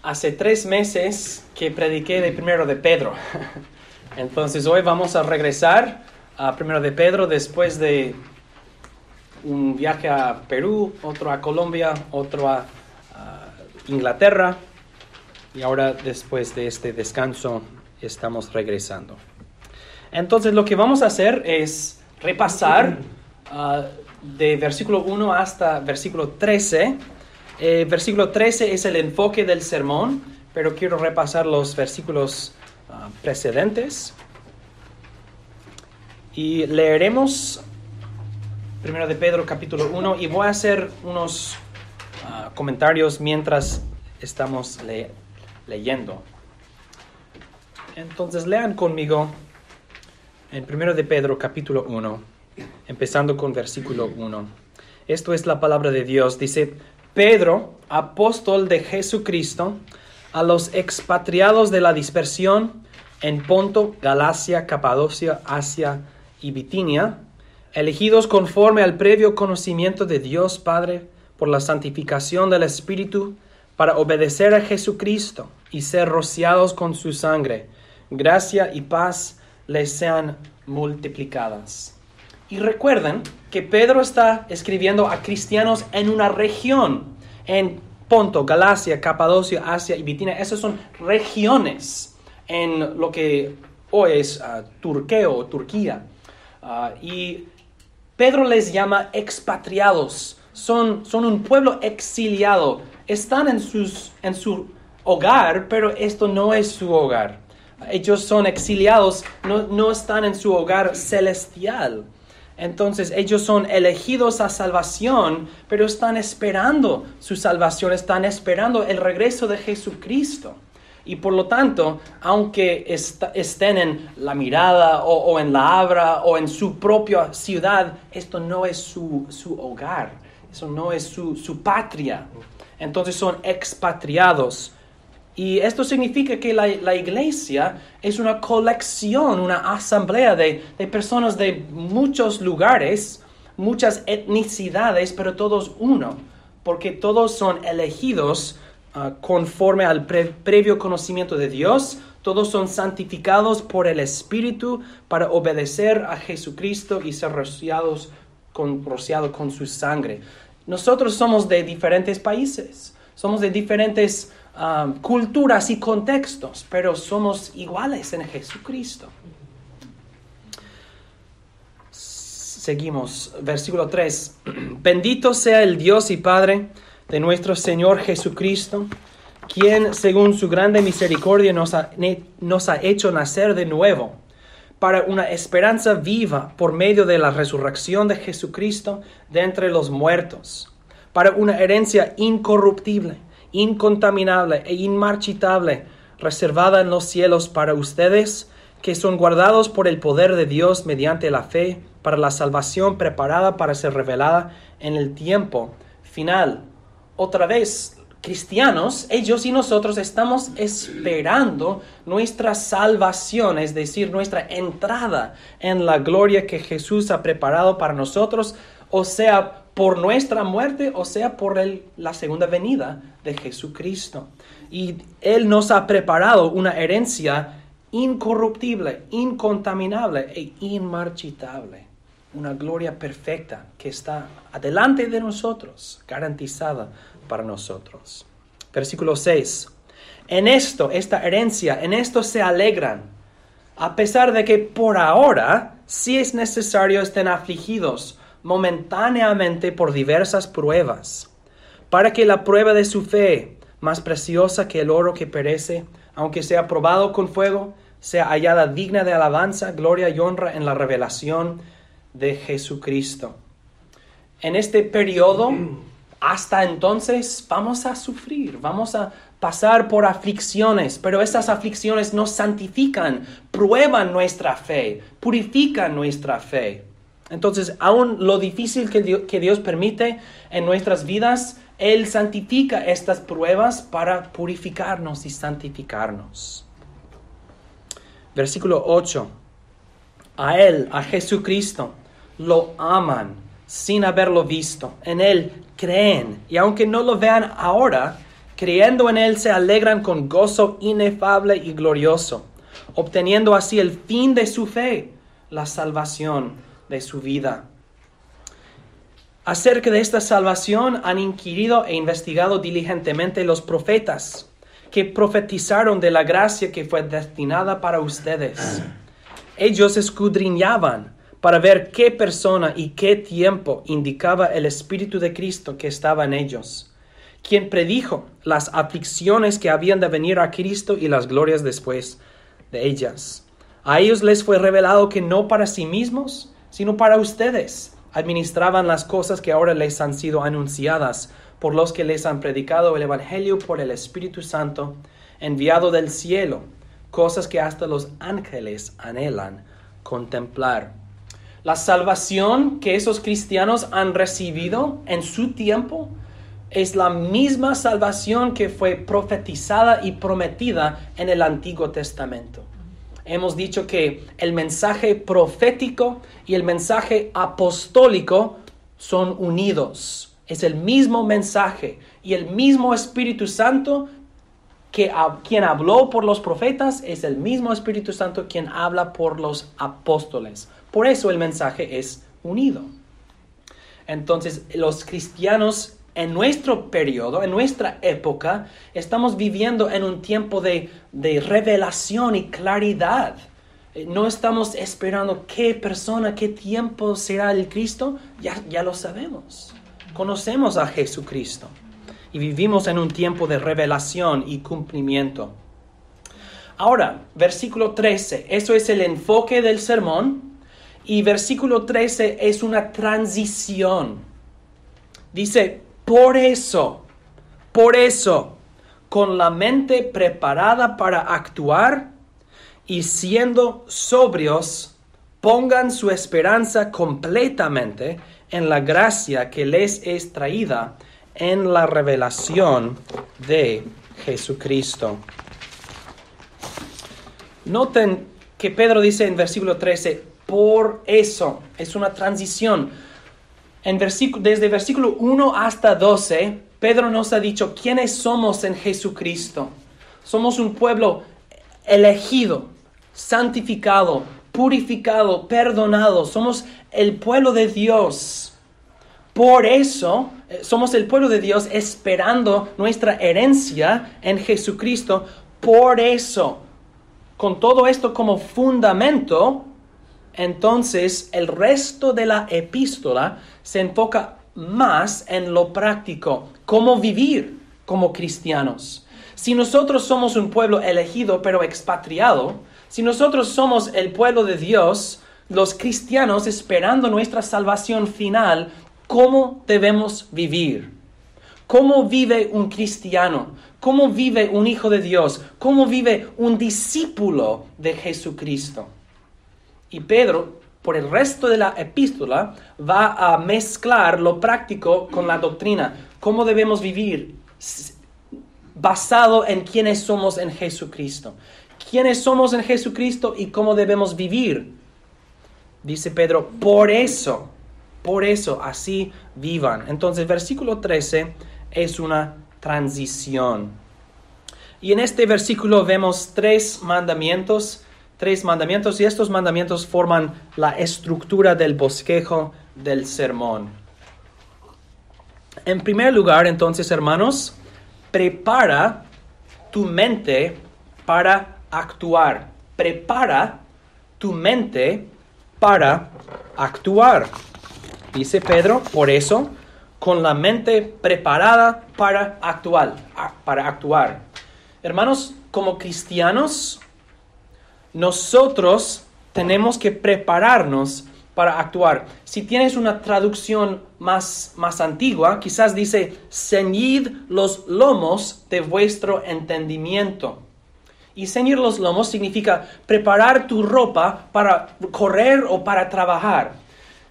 Hace 3 meses que prediqué de Primero de Pedro. Entonces hoy vamos a regresar a Primero de Pedro después de un viaje a Perú, otro a Colombia, otro a Inglaterra. Y ahora después de este descanso estamos regresando. Entonces lo que vamos a hacer es repasar de versículo 1 hasta versículo 13. Versículo 13 es el enfoque del sermón, pero quiero repasar los versículos precedentes. Y leeremos 1 de Pedro capítulo 1 y voy a hacer unos comentarios mientras estamos leyendo. Entonces lean conmigo en 1 de Pedro capítulo 1, empezando con versículo 1. Esto es la palabra de Dios. Dice: Pedro, apóstol de Jesucristo, a los expatriados de la dispersión en Ponto, Galacia, Capadocia, Asia y Bitinia, elegidos conforme al previo conocimiento de Dios Padre por la santificación del Espíritu, para obedecer a Jesucristo y ser rociados con su sangre, gracia y paz les sean multiplicadas. Y recuerden que Pedro está escribiendo a cristianos en una región, en Ponto, Galacia, Capadocia, Asia y Bitinia. Esas son regiones en lo que hoy es Turquía. Y Pedro les llama expatriados. Son un pueblo exiliado. Están en su hogar, pero esto no es su hogar. Ellos son exiliados, no están en su hogar celestial. Entonces ellos son elegidos a salvación, pero están esperando su salvación, están esperando el regreso de Jesucristo. Y por lo tanto, aunque estén en la mirada o en la Abra o en su propia ciudad, esto no es su hogar, eso no es su patria. Entonces son expatriados. Y esto significa que la iglesia es una colección, una asamblea de personas de muchos lugares, muchas etnicidades, pero todos uno, porque todos son elegidos conforme al previo conocimiento de Dios. Todos son santificados por el Espíritu para obedecer a Jesucristo y ser rociados con su sangre. Nosotros somos de diferentes países, somos de diferentes culturas y contextos, pero somos iguales en Jesucristo. Seguimos, versículo 3. Bendito sea el Dios y Padre de nuestro Señor Jesucristo, quien según su grande misericordia nos ha hecho nacer de nuevo para una esperanza viva por medio de la resurrección de Jesucristo de entre los muertos, para una herencia incorruptible, incontaminable e inmarchitable, reservada en los cielos para ustedes, que son guardados por el poder de Dios mediante la fe, para la salvación preparada para ser revelada en el tiempo final. Otra vez, cristianos, ellos y nosotros estamos esperando nuestra salvación, es decir, nuestra entrada en la gloria que Jesús ha preparado para nosotros, o sea, por nuestra muerte, o sea, por la segunda venida de Jesucristo. Y Él nos ha preparado una herencia incorruptible, incontaminable e inmarchitable. Una gloria perfecta que está adelante de nosotros, garantizada para nosotros. Versículo 6. En esto, esta herencia, en esto se alegran, a pesar de que por ahora, si es necesario, estén afligidos momentáneamente por diversas pruebas, para que la prueba de su fe, más preciosa que el oro que perece, aunque sea probado con fuego, sea hallada digna de alabanza, gloria y honra en la revelación de Jesucristo. En este periodo, hasta entonces, vamos a sufrir, vamos a pasar por aflicciones, pero esas aflicciones nos santifican, prueban nuestra fe, purifican nuestra fe. Entonces, aún lo difícil que Dios permite en nuestras vidas, Él santifica estas pruebas para purificarnos y santificarnos. Versículo 8. A Él, a Jesucristo, lo aman sin haberlo visto. En Él creen. Y aunque no lo vean ahora, Creyendo en Él se alegran con gozo inefable y glorioso, obteniendo así el fin de su fe, la salvación de su vida. Acerca de esta salvación han inquirido e investigado diligentemente los profetas, que profetizaron de la gracia que fue destinada para ustedes. Ellos escudriñaban para ver qué persona y qué tiempo indicaba el Espíritu de Cristo que estaba en ellos, quien predijo las aflicciones que habían de venir a Cristo y las glorias después de ellas. A ellos les fue revelado que no para sí mismos, sino para ustedes, administraban las cosas que ahora les han sido anunciadas por los que les han predicado el Evangelio por el Espíritu Santo, enviado del cielo, cosas que hasta los ángeles anhelan contemplar. La salvación que esos cristianos han recibido en su tiempo es la misma salvación que fue profetizada y prometida en el Antiguo Testamento. Hemos dicho que el mensaje profético y el mensaje apostólico son unidos. Es el mismo mensaje y el mismo Espíritu Santo quien habló por los profetas es el mismo Espíritu Santo quien habla por los apóstoles. Por eso el mensaje es unido. Entonces, los cristianos en nuestro periodo, en nuestra época, estamos viviendo en un tiempo de revelación y claridad. No estamos esperando qué persona, qué tiempo será el Cristo. Ya lo sabemos. Conocemos a Jesucristo. Y vivimos en un tiempo de revelación y cumplimiento. Ahora, versículo 13. Eso es el enfoque del sermón. Y versículo 13 es una transición. Dice, por eso, con la mente preparada para actuar y siendo sobrios, pongan su esperanza completamente en la gracia que les es traída en la revelación de Jesucristo. Noten que Pedro dice en versículo 13, por eso, es una transición. Desde versículo 1 hasta 12, Pedro nos ha dicho quiénes somos en Jesucristo. Somos un pueblo elegido, santificado, purificado, perdonado. Somos el pueblo de Dios. Por eso, somos el pueblo de Dios esperando nuestra herencia en Jesucristo. Por eso, con todo esto como fundamento, entonces el resto de la epístola se enfoca más en lo práctico, cómo vivir como cristianos. Si nosotros somos un pueblo elegido pero expatriado, si nosotros somos el pueblo de Dios, los cristianos esperando nuestra salvación final, ¿cómo debemos vivir? ¿Cómo vive un cristiano? ¿Cómo vive un hijo de Dios? ¿Cómo vive un discípulo de Jesucristo? Y Pedro, por el resto de la epístola, va a mezclar lo práctico con la doctrina. ¿Cómo debemos vivir? Basado en quiénes somos en Jesucristo. ¿Quiénes somos en Jesucristo y cómo debemos vivir? Dice Pedro, por eso, así vivan. Entonces, versículo 13 es una transición. Y en este versículo vemos tres mandamientos y estos mandamientos forman la estructura del bosquejo del sermón. En primer lugar, entonces, hermanos, prepara tu mente para actuar. Prepara tu mente para actuar. Dice Pedro, por eso, con la mente preparada para actuar. Hermanos, como cristianos, nosotros tenemos que prepararnos para actuar. Si tienes una traducción más antigua, quizás dice, ceñid los lomos de vuestro entendimiento. Y ceñir los lomos significa preparar tu ropa para correr o para trabajar.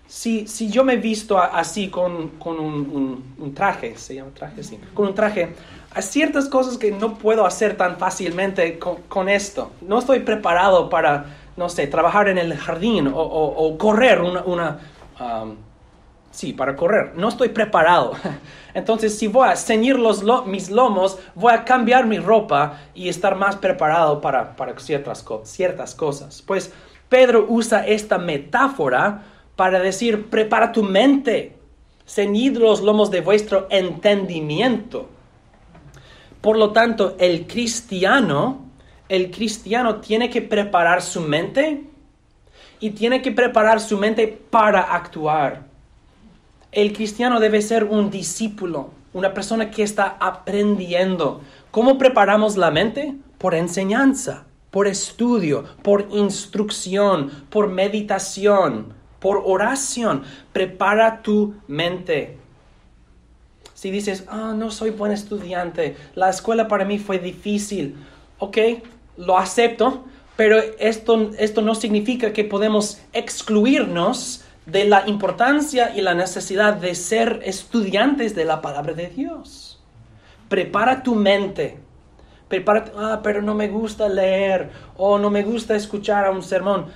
Si yo me he visto así con un traje, se llama traje, sí, con un traje, hay ciertas cosas que no puedo hacer tan fácilmente con esto. No estoy preparado para, no sé, trabajar en el jardín o correr Sí, para correr. No estoy preparado. Entonces, si voy a ceñir mis lomos, voy a cambiar mi ropa y estar más preparado para ciertas cosas. Pues Pedro usa esta metáfora para decir, prepara tu mente, ceñid los lomos de vuestro entendimiento. Por lo tanto, el cristiano tiene que preparar su mente y tiene que preparar su mente para actuar. El cristiano debe ser un discípulo, una persona que está aprendiendo. ¿Cómo preparamos la mente? Por enseñanza, por estudio, por instrucción, por meditación, por oración. Prepara tu mente. Si dices, no soy buen estudiante, la escuela para mí fue difícil. Ok, lo acepto, pero esto no significa que podemos excluirnos de la importancia y la necesidad de ser estudiantes de la palabra de Dios. Prepara tu mente. Pero no me gusta leer o no me gusta escuchar a un sermón.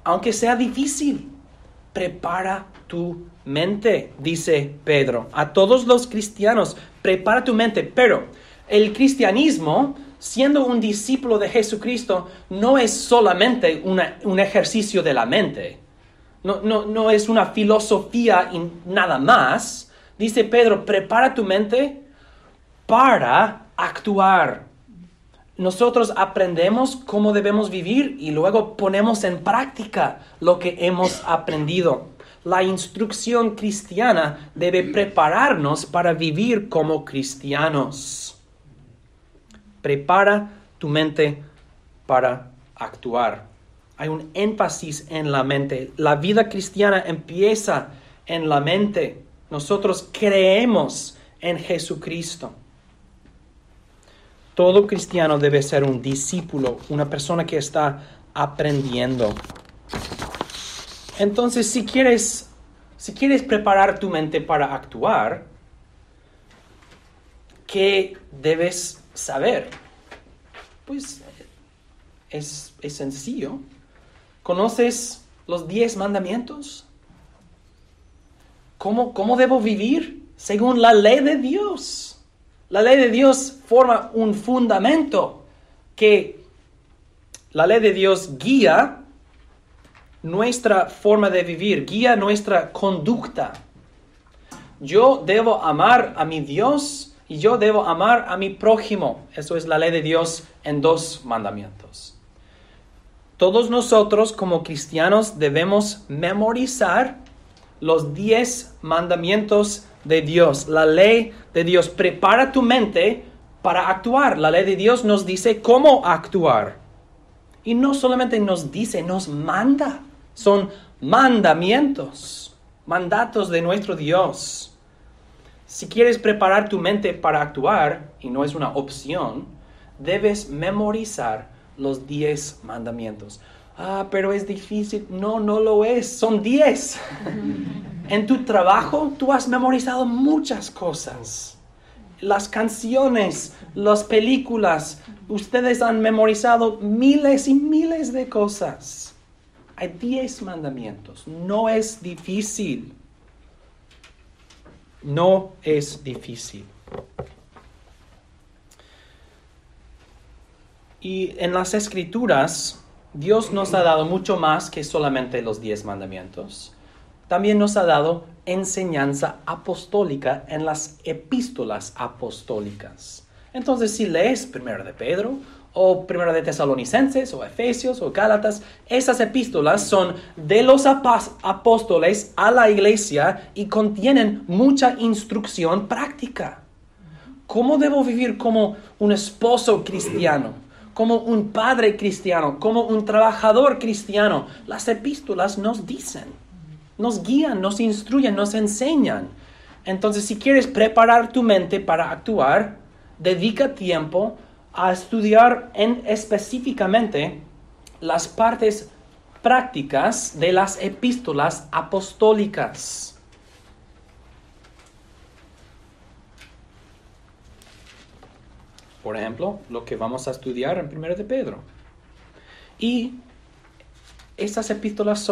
Aunque sea difícil, prepara tu mente, dice Pedro. A todos los cristianos, prepara tu mente. Pero el cristianismo, siendo un discípulo de Jesucristo, no es solamente un ejercicio de la mente. No es una filosofía y nada más. Dice Pedro, prepara tu mente para actuar. Nosotros aprendemos cómo debemos vivir y luego ponemos en práctica lo que hemos aprendido. La instrucción cristiana debe prepararnos para vivir como cristianos. Prepara tu mente para actuar. Hay un énfasis en la mente. La vida cristiana empieza en la mente. Nosotros creemos en Jesucristo. Todo cristiano debe ser un discípulo, una persona que está aprendiendo. Entonces, si quieres preparar tu mente para actuar, ¿qué debes saber? Pues es sencillo. ¿Conoces los 10 mandamientos? ¿Cómo debo vivir? Según la ley de Dios. La ley de Dios forma un fundamento que la ley de Dios guía nuestra forma de vivir, guía nuestra conducta. Yo debo amar a mi Dios y yo debo amar a mi prójimo. Eso es la ley de Dios en 2 mandamientos. Todos nosotros como cristianos debemos memorizar los 10 mandamientos de Dios, la ley de Dios. Prepara tu mente para actuar. La ley de Dios nos dice cómo actuar. Y no solamente nos dice, nos manda. Son mandamientos, mandatos de nuestro Dios. Si quieres preparar tu mente para actuar, y no es una opción, debes memorizar los 10 mandamientos. Pero es difícil. No lo es. Son 10. En tu trabajo, tú has memorizado muchas cosas. Las canciones, las películas, ustedes han memorizado miles y miles de cosas. Hay 10 mandamientos. No es difícil. No es difícil. Y en las Escrituras, Dios nos ha dado mucho más que solamente los 10 mandamientos. También nos ha dado enseñanza apostólica en las epístolas apostólicas. Entonces, si lees 1 de Pedro, o 1 de Tesalonicenses, o Efesios, o Gálatas, esas epístolas son de los apóstoles a la iglesia y contienen mucha instrucción práctica. ¿Cómo debo vivir como un esposo cristiano? Como un padre cristiano, como un trabajador cristiano? Las epístolas nos dicen, nos guían, nos instruyen, nos enseñan. Entonces, si quieres preparar tu mente para actuar, dedica tiempo a estudiar específicamente las partes prácticas de las epístolas apostólicas. Por ejemplo, lo que vamos a estudiar en 1 de Pedro. Y estas epístolas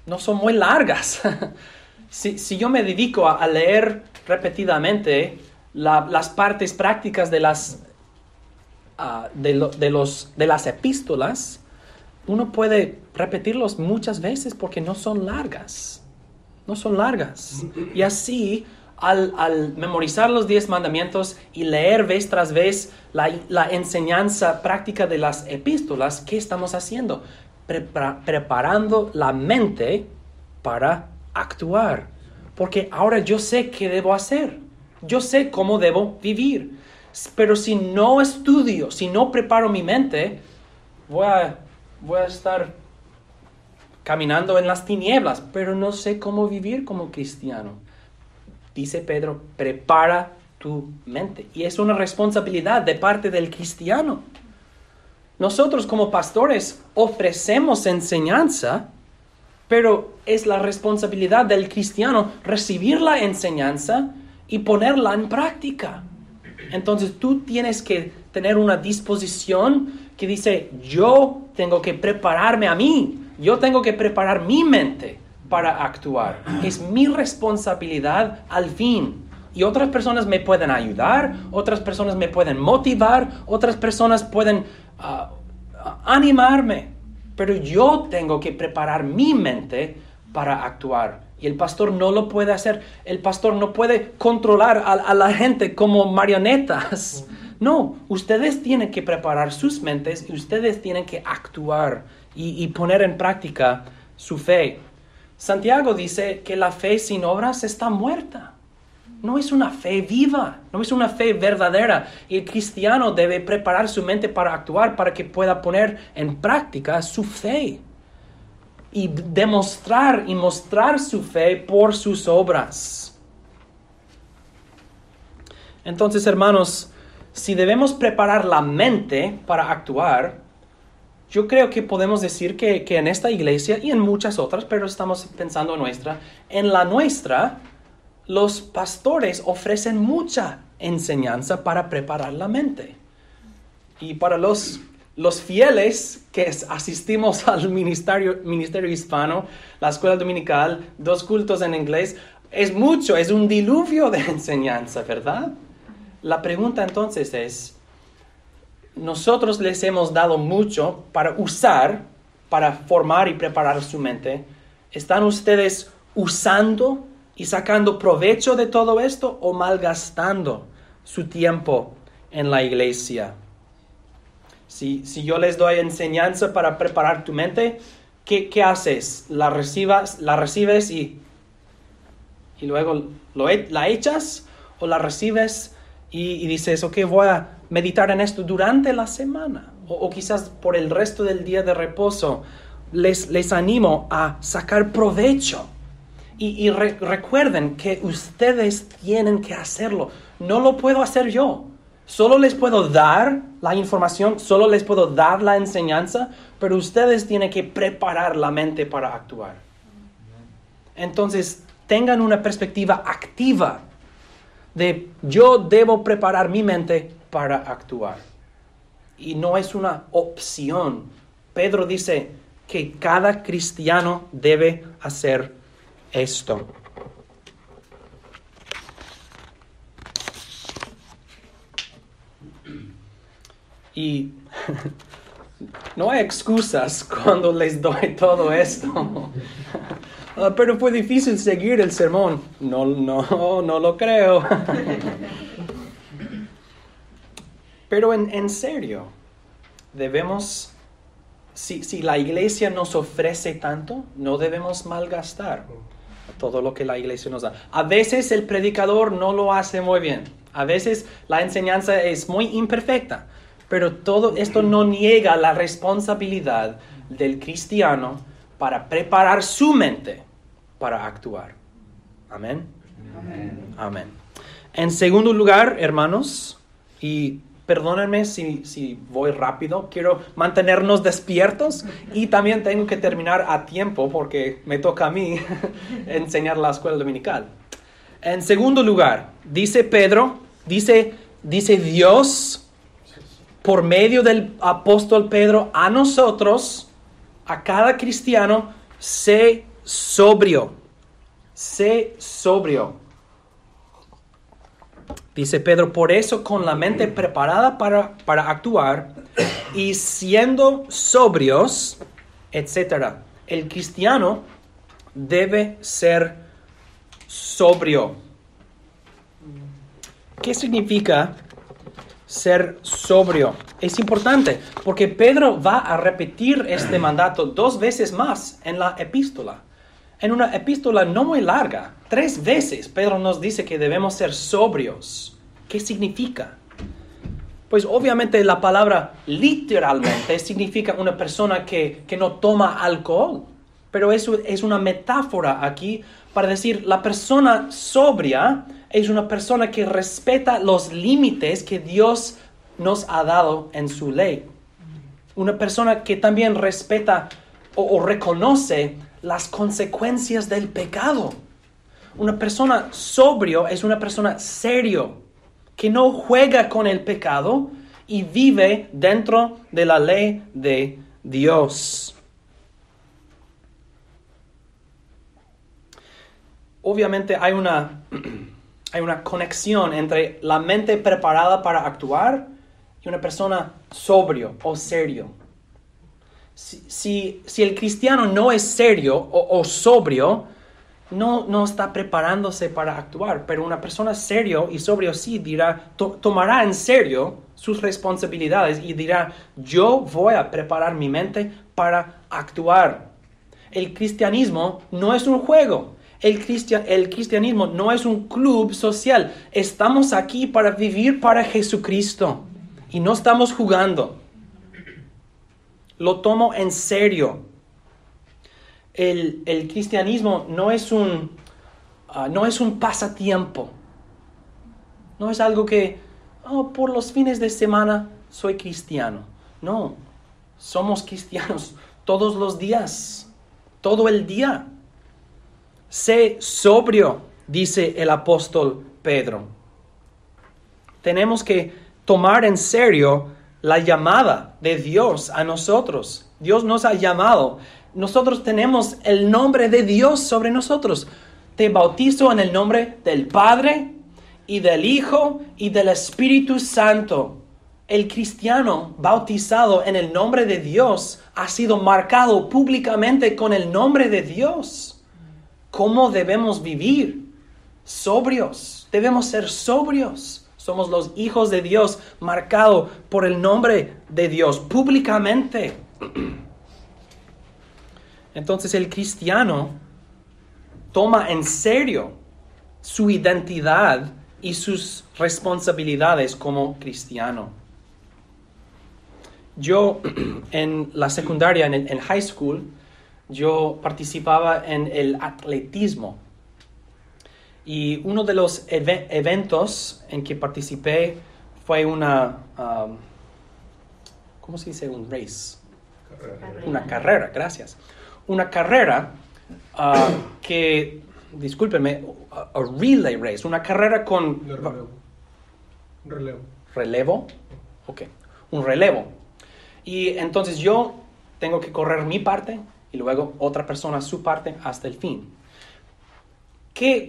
no son muy largas. Si yo me dedico a leer repetidamente las partes prácticas de las epístolas, uno puede repetirlos muchas veces porque no son largas. No son largas. Y así, al memorizar los 10 mandamientos y leer vez tras vez la enseñanza práctica de las epístolas, ¿qué estamos haciendo? Preparando la mente para actuar. Porque ahora yo sé qué debo hacer. Yo sé cómo debo vivir. Pero si no estudio, si no preparo mi mente, voy a estar caminando en las tinieblas, pero no sé cómo vivir como cristiano. Dice Pedro, prepara tu mente. Y es una responsabilidad de parte del cristiano. Nosotros como pastores ofrecemos enseñanza, pero es la responsabilidad del cristiano recibir la enseñanza y ponerla en práctica. Entonces tú tienes que tener una disposición que dice, yo tengo que prepararme a mí, yo tengo que preparar mi mente para actuar. Es mi responsabilidad al fin. Y otras personas me pueden ayudar, otras personas me pueden motivar, otras personas pueden animarme. Pero yo tengo que preparar mi mente para actuar. Y el pastor no lo puede hacer. El pastor no puede controlar a la gente como marionetas. No, ustedes tienen que preparar sus mentes y ustedes tienen que actuar y poner en práctica su fe. Santiago dice que la fe sin obras está muerta. No es una fe viva, no es una fe verdadera. Y el cristiano debe preparar su mente para actuar, para que pueda poner en práctica su fe. Y demostrar y mostrar su fe por sus obras. Entonces, hermanos, si debemos preparar la mente para actuar, yo creo que podemos decir que en esta iglesia y en muchas otras, pero estamos pensando en la nuestra, los pastores ofrecen mucha enseñanza para preparar la mente. Y para los fieles que asistimos al ministerio hispano, la escuela dominical, 2 cultos en inglés, es mucho, es un diluvio de enseñanza, ¿verdad? La pregunta entonces es, nosotros les hemos dado mucho para usar, para formar y preparar su mente. ¿Están ustedes usando y sacando provecho de todo esto o malgastando su tiempo en la iglesia? Si yo les doy enseñanza para preparar tu mente, ¿qué haces? ¿La recibes y luego la echas? ¿O la recibes y dices, ok, voy a meditar en esto durante la semana? O quizás por el resto del día de reposo. Les animo a sacar provecho. Y recuerden que ustedes tienen que hacerlo. No lo puedo hacer yo. Solo les puedo dar la información, solo les puedo dar la enseñanza, pero ustedes tienen que preparar la mente para actuar. Entonces, tengan una perspectiva activa de yo debo preparar mi mente para actuar. Y no es una opción. Pedro dice que cada cristiano debe hacer esto. Y no hay excusas cuando les doy todo esto. Pero fue difícil seguir el sermón. No lo creo. Pero en serio, debemos, si la iglesia nos ofrece tanto, no debemos malgastar todo lo que la iglesia nos da. A veces el predicador no lo hace muy bien. A veces la enseñanza es muy imperfecta. Pero todo esto no niega la responsabilidad del cristiano para preparar su mente para actuar. Amén. Amén. En segundo lugar, hermanos, y perdónenme si voy rápido, quiero mantenernos despiertos y también tengo que terminar a tiempo porque me toca a mí enseñar la escuela dominical. En segundo lugar, dice Pedro, dice Dios por medio del apóstol Pedro a nosotros, a cada cristiano, sé sobrio. sé sobrio. Dice Pedro, por eso con la mente preparada para actuar y siendo sobrios, etc. El cristiano debe ser sobrio. ¿Qué significa ser sobrio? Es importante porque Pedro va a repetir este mandato 2 veces más en la epístola. En una epístola no muy larga, 3 veces Pedro nos dice que debemos ser sobrios. ¿Qué significa? Pues obviamente la palabra literalmente significa una persona que no toma alcohol. Pero eso es una metáfora aquí para decir la persona sobria es una persona que respeta los límites que Dios nos ha dado en su ley. Una persona que también respeta o reconoce las consecuencias del pecado. Una persona sobrio es una persona serio, que no juega con el pecado y vive dentro de la ley de Dios. Obviamente hay una conexión entre la mente preparada para actuar y una persona sobrio o serio. Si el cristiano no es serio o sobrio, no está preparándose para actuar. Pero una persona serio y sobrio sí tomará en serio sus responsabilidades y dirá, yo voy a preparar mi mente para actuar. El cristianismo no es un juego. El cristianismo no es un club social. Estamos aquí para vivir para Jesucristo y no estamos jugando. Lo tomo en serio. El cristianismo no es un pasatiempo. No es algo que, por los fines de semana soy cristiano. No, somos cristianos todos los días, todo el día. Sé sobrio, dice el apóstol Pedro. Tenemos que tomar en serio la llamada de Dios a nosotros. Dios nos ha llamado. Nosotros tenemos el nombre de Dios sobre nosotros. Te bautizo en el nombre del Padre y del Hijo y del Espíritu Santo. El cristiano bautizado en el nombre de Dios ha sido marcado públicamente con el nombre de Dios. ¿Cómo debemos vivir? Sobrios. Debemos ser sobrios. Somos los hijos de Dios marcados por el nombre de Dios públicamente. Entonces el cristiano toma en serio su identidad y sus responsabilidades como cristiano. Yo en la secundaria, en high school, yo participaba en el atletismo. Y uno de los eventos en que participé fue una, ¿cómo se dice? Un race. Una carrera, gracias. Una carrera que, discúlpenme, a relay race, una carrera con... Relevo. ¿Relevo? Ok, un relevo. Y entonces yo tengo que correr mi parte y luego otra persona su parte hasta el fin.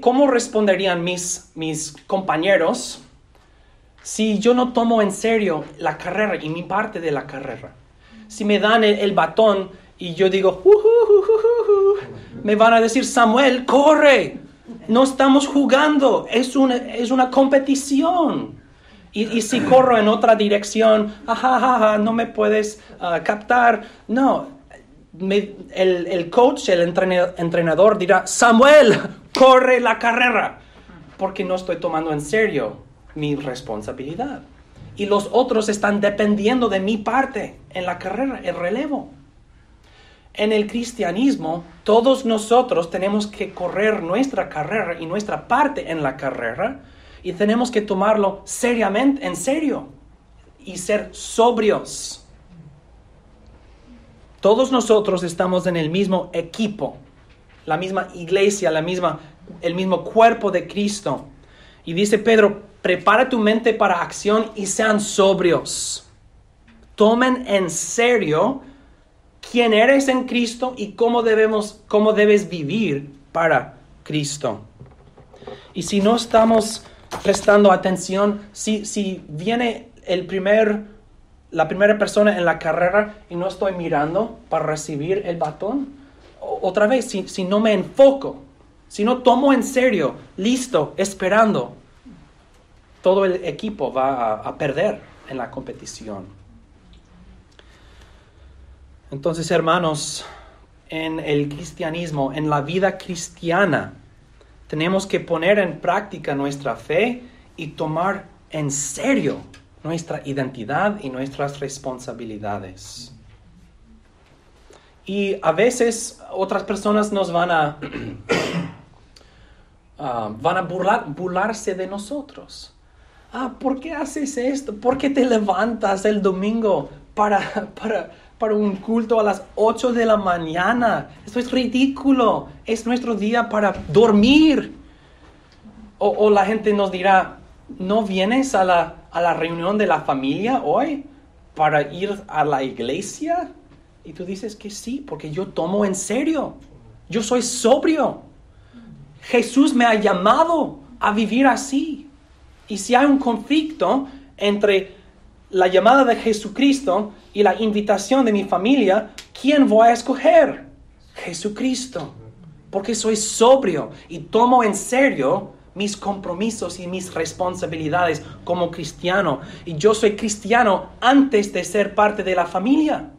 ¿Cómo responderían mis compañeros si yo no tomo en serio la carrera y mi parte de la carrera? Si me dan el batón y yo digo, me van a decir, Samuel, corre, no estamos jugando, es una competición. Y si corro en otra dirección, no me puedes captar. No, el coach, el entrenador dirá, Samuel, corre la carrera, porque no estoy tomando en serio mi responsabilidad. Y los otros están dependiendo de mi parte en la carrera, el relevo. En el cristianismo, todos nosotros tenemos que correr nuestra carrera y nuestra parte en la carrera, y tenemos que tomarlo seriamente, en serio, y ser sobrios. Todos nosotros estamos en el mismo equipo, la misma iglesia, el mismo cuerpo de Cristo. Y dice Pedro, prepara tu mente para acción y sean sobrios. Tomen en serio quién eres en Cristo y cómo debes vivir para Cristo. Y si no estamos prestando atención, si viene la primera persona en la carrera y no estoy mirando para recibir el batón, otra vez, si no me enfoco, si no tomo en serio, listo, esperando, todo el equipo va a perder en la competición. Entonces, hermanos, en el cristianismo, en la vida cristiana, tenemos que poner en práctica nuestra fe y tomar en serio nuestra identidad y nuestras responsabilidades. Y a veces otras personas nos van a burlarse de nosotros. ¿Por qué haces esto? ¿Por qué te levantas el domingo para un culto a las 8 de la mañana? Esto es ridículo. Es nuestro día para dormir. O la gente nos dirá, ¿no vienes a la reunión de la familia hoy para ir a la iglesia? Y tú dices que sí, porque yo tomo en serio. Yo soy sobrio. Jesús me ha llamado a vivir así. Y si hay un conflicto entre la llamada de Jesucristo y la invitación de mi familia, ¿quién voy a escoger? Jesucristo. Porque soy sobrio y tomo en serio mis compromisos y mis responsabilidades como cristiano. Y yo soy cristiano antes de ser parte de la familia.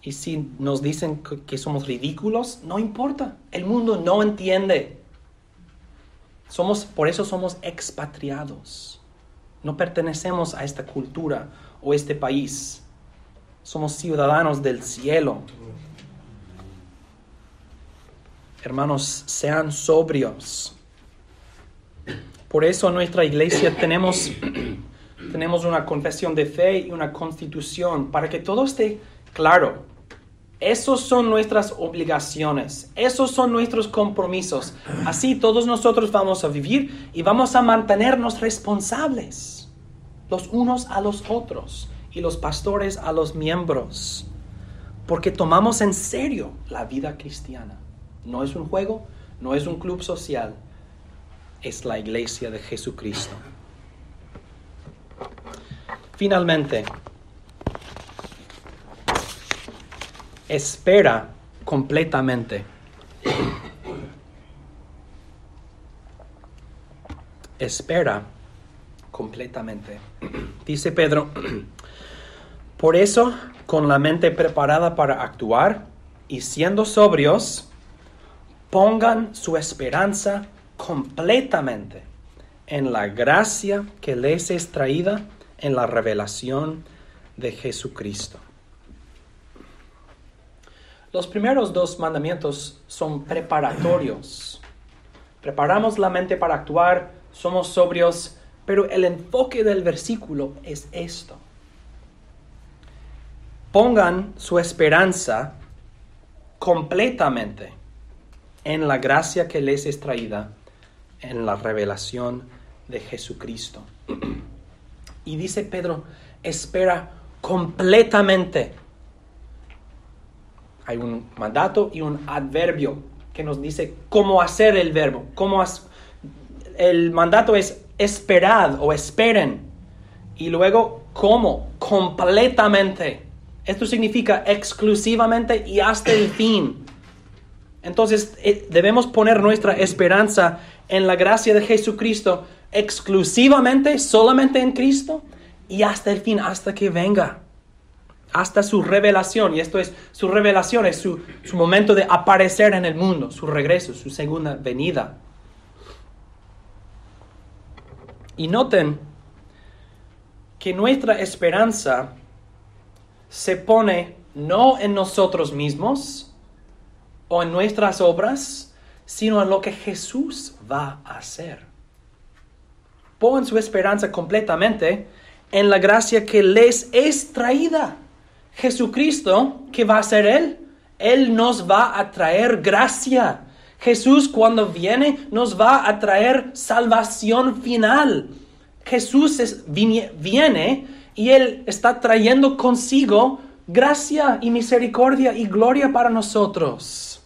Y si nos dicen que somos ridículos, no importa. El mundo no entiende. Por eso somos expatriados. No pertenecemos a esta cultura o este país. Somos ciudadanos del cielo. Hermanos, sean sobrios. Por eso en nuestra iglesia tenemos una confesión de fe y una constitución para que todo esté claro. Esos son nuestras obligaciones. Esos son nuestros compromisos. Así todos nosotros vamos a vivir y vamos a mantenernos responsables los unos a los otros y los pastores a los miembros. Porque tomamos en serio la vida cristiana. No es un juego, no es un club social. Es la iglesia de Jesucristo. Finalmente, espera completamente. Espera completamente. Dice Pedro, por eso, con la mente preparada para actuar y siendo sobrios, pongan su esperanza completamente en la gracia que les es traída en la revelación de Jesucristo. Los primeros 2 mandamientos son preparatorios. Preparamos la mente para actuar, somos sobrios, pero el enfoque del versículo es esto. Pongan su esperanza completamente en la gracia que les es traída en la revelación de Jesucristo. Y dice Pedro, espera completamente. Hay un mandato y un adverbio que nos dice cómo hacer el verbo. El mandato es esperad o esperen. Y luego, ¿cómo? Completamente. Esto significa exclusivamente y hasta el fin. Entonces, debemos poner nuestra esperanza en la gracia de Jesucristo exclusivamente, solamente en Cristo y hasta el fin, hasta que venga. Hasta su revelación, y esto es, su revelación es su momento de aparecer en el mundo, su regreso, su segunda venida. Y noten que nuestra esperanza se pone no en nosotros mismos o en nuestras obras, sino en lo que Jesús va a hacer. Pongan su esperanza completamente en la gracia que les es traída. Jesucristo, ¿qué va a hacer Él? Él nos va a traer gracia. Jesús, cuando viene, nos va a traer salvación final. Jesús viene y Él está trayendo consigo gracia y misericordia y gloria para nosotros.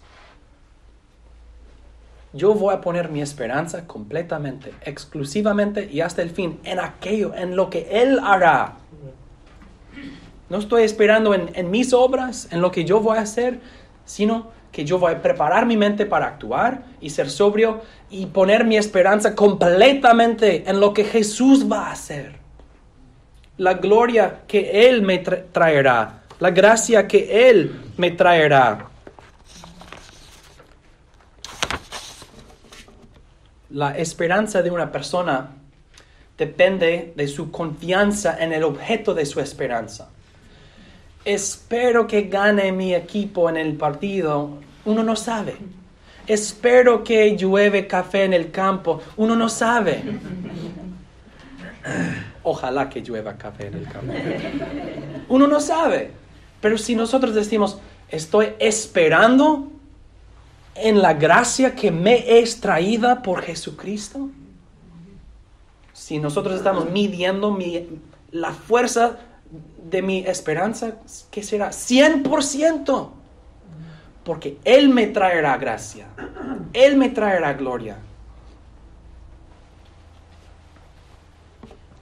yo voy a poner mi esperanza completamente, exclusivamente y hasta el fin en aquello, en lo que Él hará. No estoy esperando en mis obras, en lo que yo voy a hacer, sino que yo voy a preparar mi mente para actuar y ser sobrio y poner mi esperanza completamente en lo que Jesús va a hacer. La gloria que Él me traerá, la gracia que Él me traerá. La esperanza de una persona depende de su confianza en el objeto de su esperanza. Espero que gane mi equipo en el partido. Uno no sabe. Espero que llueve café en el campo. Uno no sabe. Ojalá que llueva café en el campo. Uno no sabe. Pero si nosotros decimos, estoy esperando en la gracia que me es traída por Jesucristo. Si nosotros estamos midiendo la fuerza de mi esperanza, ¿qué será? 100%. Porque Él me traerá gracia. Él me traerá gloria.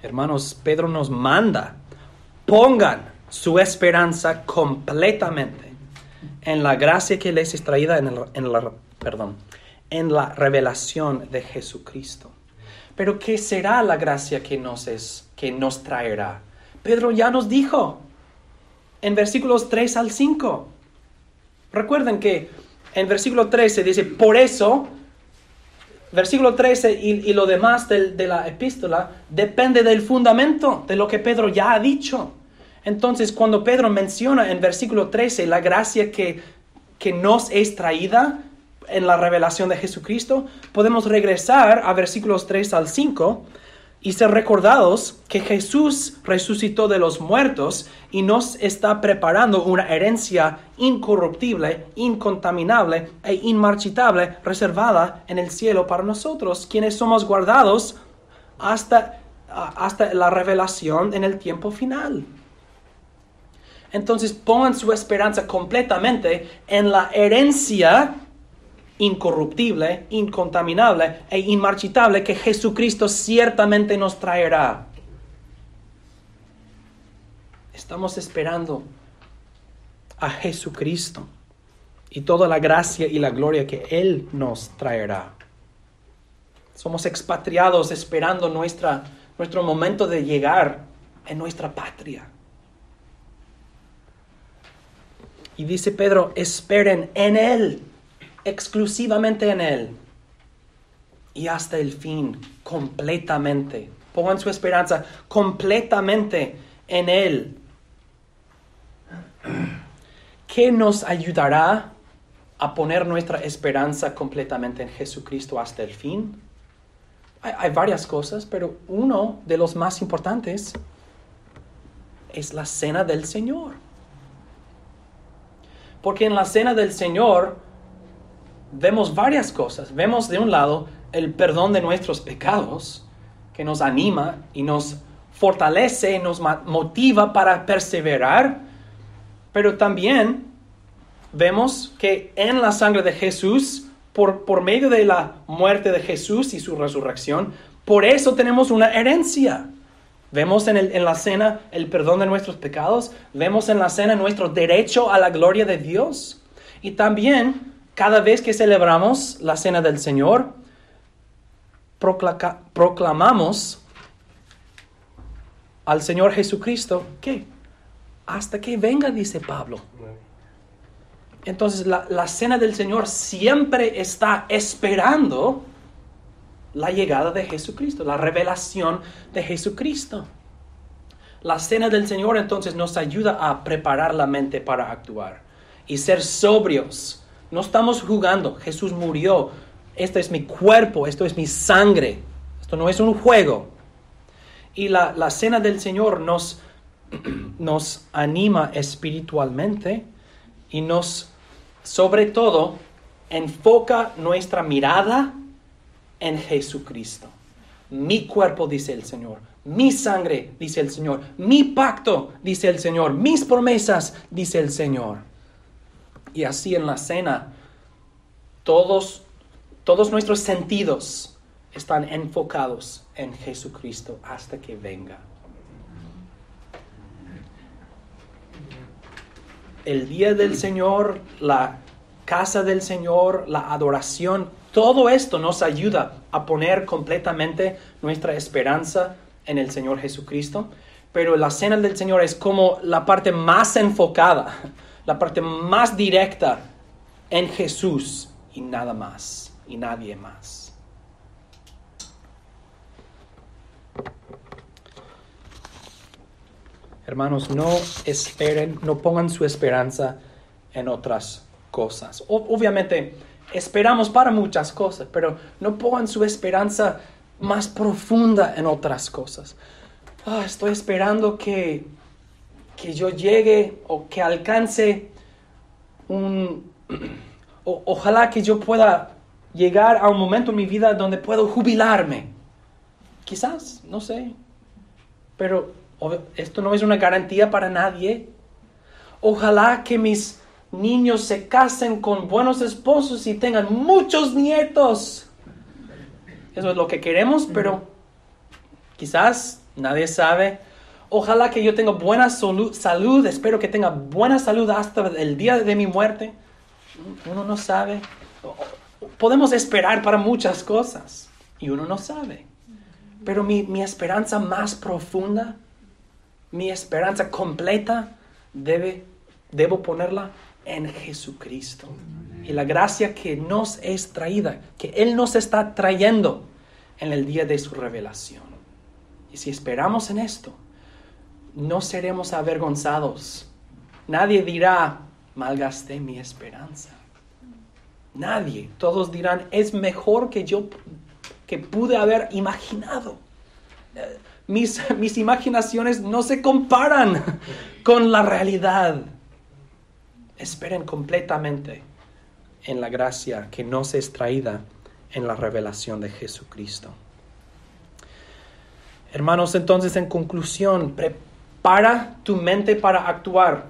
Hermanos, Pedro nos manda, pongan su esperanza completamente en la gracia que les es traída en la revelación de Jesucristo. Pero ¿qué será la gracia que nos traerá? Pedro ya nos dijo en versículos 3 al 5. Recuerden que en versículo 13 dice, por eso, versículo 13 y lo demás de la epístola depende del fundamento de lo que Pedro ya ha dicho. Entonces, cuando Pedro menciona en versículo 13 la gracia que nos es traída en la revelación de Jesucristo, podemos regresar a versículos 3 al 5 y ser recordados que Jesús resucitó de los muertos y nos está preparando una herencia incorruptible, incontaminable e inmarchitable reservada en el cielo para nosotros, quienes somos guardados hasta la revelación en el tiempo final. Entonces pongan su esperanza completamente en la herencia incorruptible, incontaminable e inmarchitable que Jesucristo ciertamente nos traerá. Estamos esperando a Jesucristo y toda la gracia y la gloria que Él nos traerá. Somos expatriados esperando nuestro momento de llegar en nuestra patria. Y dice Pedro, esperen en Él, exclusivamente en Él. Y hasta el fin, completamente. Pongan su esperanza completamente en Él. ¿Qué nos ayudará a poner nuestra esperanza completamente en Jesucristo hasta el fin? Hay varias cosas, pero uno de los más importantes es la cena del Señor. Porque en la cena del Señor vemos varias cosas. Vemos de un lado el perdón de nuestros pecados, que nos anima y nos fortalece, nos motiva para perseverar. Pero también vemos que en la sangre de Jesús, por medio de la muerte de Jesús y su resurrección, por eso tenemos una herencia. Vemos en la cena el perdón de nuestros pecados. Vemos en la cena nuestro derecho a la gloria de Dios. Y también, cada vez que celebramos la cena del Señor, proclamamos al Señor Jesucristo, ¿qué? Hasta que venga, dice Pablo. Entonces, la cena del Señor siempre está esperando la llegada de Jesucristo, la revelación de Jesucristo. La cena del Señor entonces nos ayuda a preparar la mente para actuar y ser sobrios. No estamos jugando. Jesús murió. Este es mi cuerpo, esto es mi sangre. Esto no es un juego. Y la cena del Señor nos anima espiritualmente y nos, sobre todo, enfoca nuestra mirada en Jesucristo. Mi cuerpo, dice el Señor. Mi sangre, dice el Señor. Mi pacto, dice el Señor. Mis promesas, dice el Señor. Y así en la cena, todos todos nuestros sentidos están enfocados en Jesucristo hasta que venga. El día del Señor, la casa del Señor, la adoración, todo esto nos ayuda a poner completamente nuestra esperanza en el Señor Jesucristo. Pero la cena del Señor es como la parte más enfocada, la parte más directa en Jesús y nada más, y nadie más. Hermanos, no esperen, no pongan su esperanza en otras cosas. Obviamente, esperamos para muchas cosas, pero no pongan su esperanza más profunda en otras cosas. Estoy esperando que yo llegue o que alcance ojalá que yo pueda llegar a un momento en mi vida donde puedo jubilarme. Quizás, no sé. Pero esto no es una garantía para nadie. Ojalá que mis niños se casen con buenos esposos y tengan muchos nietos. Eso es lo que queremos, pero quizás nadie sabe. Ojalá que yo tenga buena salud. Espero que tenga buena salud hasta el día de mi muerte. Uno no sabe. Podemos esperar para muchas cosas y uno no sabe. Pero mi esperanza más profunda, mi esperanza completa, debo ponerla en Jesucristo. Y la gracia que nos es traída, que Él nos está trayendo en el día de su revelación. Y si esperamos en esto, no seremos avergonzados. Nadie dirá, malgasté mi esperanza. Nadie. Todos dirán, es mejor que pude haber imaginado. Mis imaginaciones no se comparan con la realidad. Esperen completamente en la gracia que nos es traída en la revelación de Jesucristo. Hermanos, entonces en conclusión, prepara tu mente para actuar.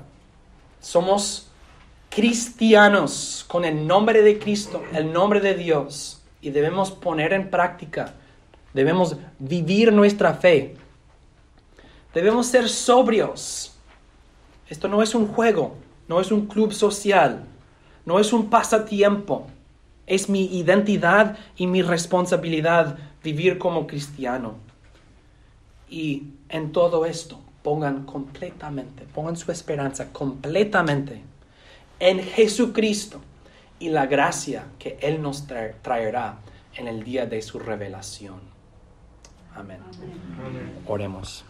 Somos cristianos con el nombre de Cristo, el nombre de Dios, y debemos poner en práctica, debemos vivir nuestra fe. Debemos ser sobrios. Esto no es un juego, no es un club social, no es un pasatiempo. Es mi identidad y mi responsabilidad vivir como cristiano. Y en todo esto, pongan su esperanza completamente en Jesucristo y la gracia que Él nos traerá en el día de su revelación. Amén. Oremos.